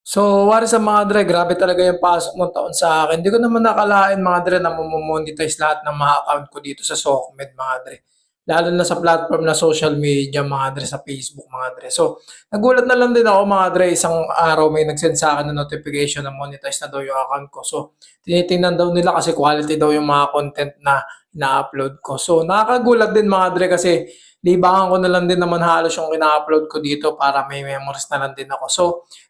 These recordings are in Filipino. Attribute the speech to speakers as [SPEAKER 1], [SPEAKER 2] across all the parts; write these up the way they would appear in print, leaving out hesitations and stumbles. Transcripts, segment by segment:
[SPEAKER 1] So, wari sa mga dre, grabe talaga yung pasok mong taon sa akin. Hindi ko naman nakalain mga dre na mamomonetize lahat ng mga account ko dito sa Sokmed mga dre. Lalo na sa platform na social media mga dre, sa Facebook mga dre. So, nagulat na lang din ako mga dre, isang araw may nagsend sa akin ng notification na monetize na daw yung account ko. So, tinitingnan daw nila kasi quality daw yung mga content na na-upload ko. So, nakakagulat din mga dre kasi libangan ko na lang din naman halos yung ina-upload ko dito para may memories na lang din ako. So,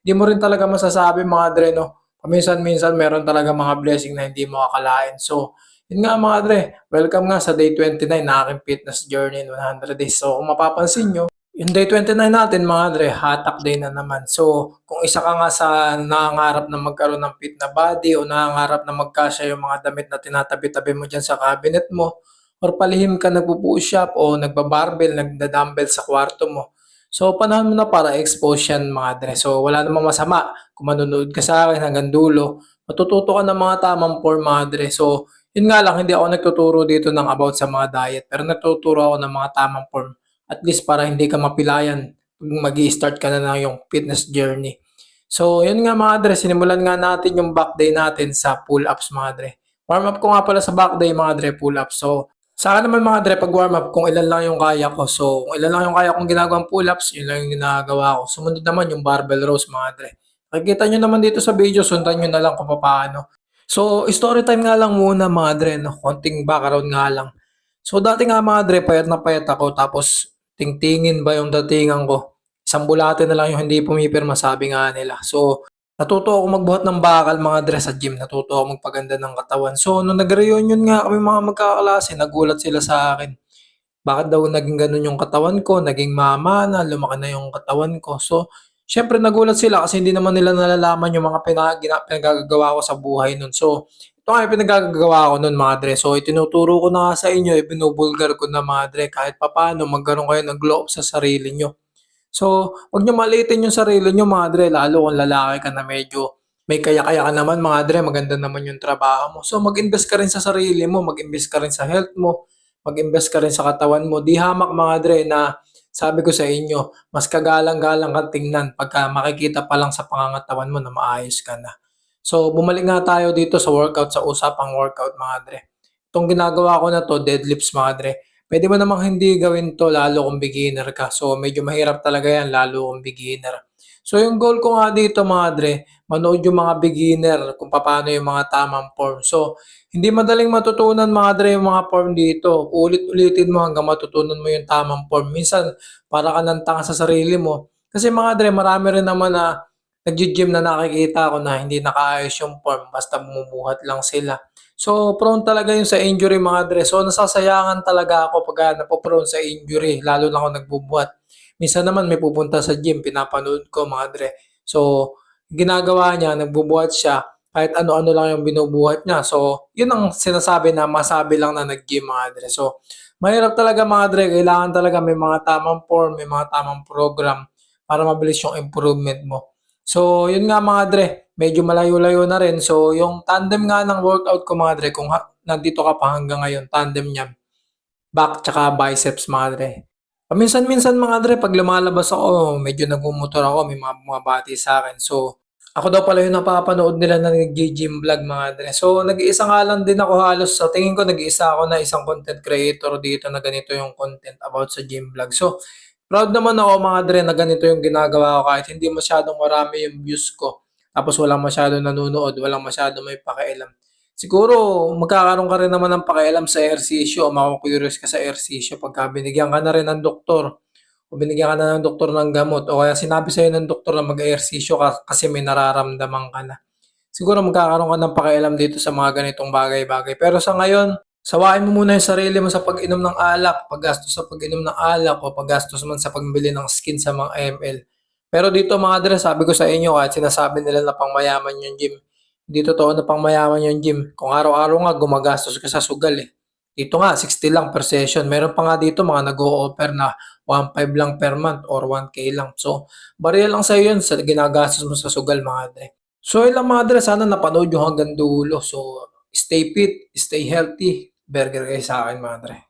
[SPEAKER 1] di mo rin talaga masasabi mga dre, no? Paminsan-minsan meron talaga mga blessing na hindi mo akalain. So, yun nga mga dre, welcome nga sa day 29 na aking fitness journey in 100 days. So, kung mapapansin nyo, yung day 29 natin mga dre, hatak day na naman. So, kung isa ka nga sa nangangarap na magkaroon ng fit na body o nangangarap na magkasya yung mga damit na tinatabi-tabi mo dyan sa cabinet mo, or palihim ka nagpo-push up o nagba-barbell, nagda-dumbbell sa kwarto mo. So, panahon mo na para expose yan mga dre. So, wala namang masama kung manonood ka sa akin hanggang dulo. Matututo ka ng mga tamang form mga dre. So, yun nga lang, hindi ako nagtuturo dito ng about sa mga diet. Pero nagtuturo ako ng mga tamang form. At least para hindi ka mapilayan kung mag start ka na ng yung fitness journey. So, yun nga mga dre, sinimulan nga natin yung back day natin sa pull-ups mga dre. Warm up ko nga pala sa back day mga dre, pull-ups. So, sa akin naman mga dre, pag warm up, kung ilan lang yung kaya ko. So, kung ilan lang yung kaya kong ginagawang pull-ups, yun lang yung ginagawa ko. Sumunod naman yung barbell rows mga dre. Makikita nyo naman dito sa video, sundan nyo na lang kung paano. So, story time nga lang muna mga dre, no? Konting background nga lang. So, dati nga mga dre, payat na payat ako, tapos tingtingin ba yung datingan ko? Isang bulate na lang yung hindi pumipirma, sabi nga nila. So, natuto ako magbuhat ng bakal mga dre sa gym, natuto ako magpaganda ng katawan. So, nung nag-reunion nga kami mga magkaklase, nagulat sila sa akin. Bakit daw naging ganun yung katawan ko, naging mamana, lumaki na yung katawan ko. So, syempre nagulat sila kasi hindi naman nila nalalaman yung mga pinagagagawa ko sa buhay nun. So, ito nga yung pinagagagawa ko nun mga dre. So, itinuturo ko na nga sa inyo, ibinubulgar ko na mga dre, kahit papano magkaroon kayo ng glow up sa sarili nyo. So, wag niyo maliitin yung sarili niyo mga dre, lalo kung lalaki ka na medyo may kaya-kaya ka naman mga dre, maganda naman yung trabaho mo. So, mag-invest ka rin sa sarili mo, mag-invest ka rin sa health mo, mag-invest ka rin sa katawan mo. Di hamak mga dre na sabi ko sa inyo, mas kagalang-galang kang tingnan pagka makikita pa lang sa pangangatawan mo na maayos ka na. So, bumalik nga tayo dito sa workout, sa usapang workout mga dre. Itong ginagawa ko na to, deadlifts mga dre. Pwede mo namang hindi gawin 'to lalo kung beginner ka. So, medyo mahirap talaga 'yan lalo kung beginner. So, yung goal ko nga dito mga dre, manood yung mga beginner kung paano yung mga tamang form. So, hindi madaling matutunan mga dre yung mga form dito. Ulit-ulitin mo hanggang matutunan mo yung tamang form. Minsan, para ka ng tanga sa sarili mo. Kasi mga dre, marami rin naman na naggi-gym na nakikita ko na hindi nakaayos yung form basta bumubuhat lang sila. So, prone talaga yun sa injury mga dre. So, nasasayangan talaga ako pagka napo-prone sa injury, lalo na kung nagbubuhat. Minsan naman may pupunta sa gym, pinapanood ko mga dre. So, ginagawa niya, nagbubuhat siya, kahit ano-ano lang yung binubuhat niya. So, yun ang sinasabi na masabi lang na nag-gym mga dre. So, mahirap talaga mga dre. Kailangan talaga may mga tamang form, may mga tamang program para mabilis yung improvement mo. So, yun nga mga dre, medyo malayo-layo na rin. So, yung tandem nga ng workout ko mga dre, kung nandito ka pa hanggang ngayon, tandem niya, back tsaka biceps mga dre. Paminsan-minsan mga dre, pag lumalabas ako, medyo nagmumotor ako, may mga bumabati sa akin. So, ako daw pala yung napapanood nila na nag-gym vlog mga dre. So, nag-iisa nga lang din ako halos. Sa tingin ko, nag-iisa ako na isang content creator dito na ganito yung content about sa gym vlog. So, proud naman ako mga dre na ganito yung ginagawa ko kahit hindi masyadong marami yung views ko. Tapos walang masyadong nanonood, walang masyadong may pakialam. Siguro magkakaroon ka rin naman ng pakialam sa ehersisyo o maku-curious ka sa ehersisyo pagka binigyan ka na rin ng doktor o binigyan ka na ng doktor ng gamot o kaya sinabi sa'yo ng doktor na mag-ehersisyo ka kasi may nararamdaman ka na. Siguro magkakaroon ka ng pakialam dito sa mga ganitong bagay-bagay. Pero sa ngayon, sawain mo muna yung sarili mo sa pag-inom ng alak, paggastos sa pag-inom ng alak o paggastos man sa pagbili ng skin sa mga ML. Pero dito mga dre, sabi ko sa inyo kahit sinasabi nila na pangmayaman yung gym, hindi totoo na pangmayaman yung gym. Kung araw-araw nga gumagastos ka sa sugal eh. Dito nga, 60 lang per session. Meron pa nga dito mga nag-o-offer na 1.5 lang per month or 1K lang. So, bariya lang sa'yo yun sa ginagastos mo sa sugal mga dre. So, yun lang mga dre, sana napanood yung hanggang dulo. So, stay fit, stay healthy. Burger kayo sa akin mga dre.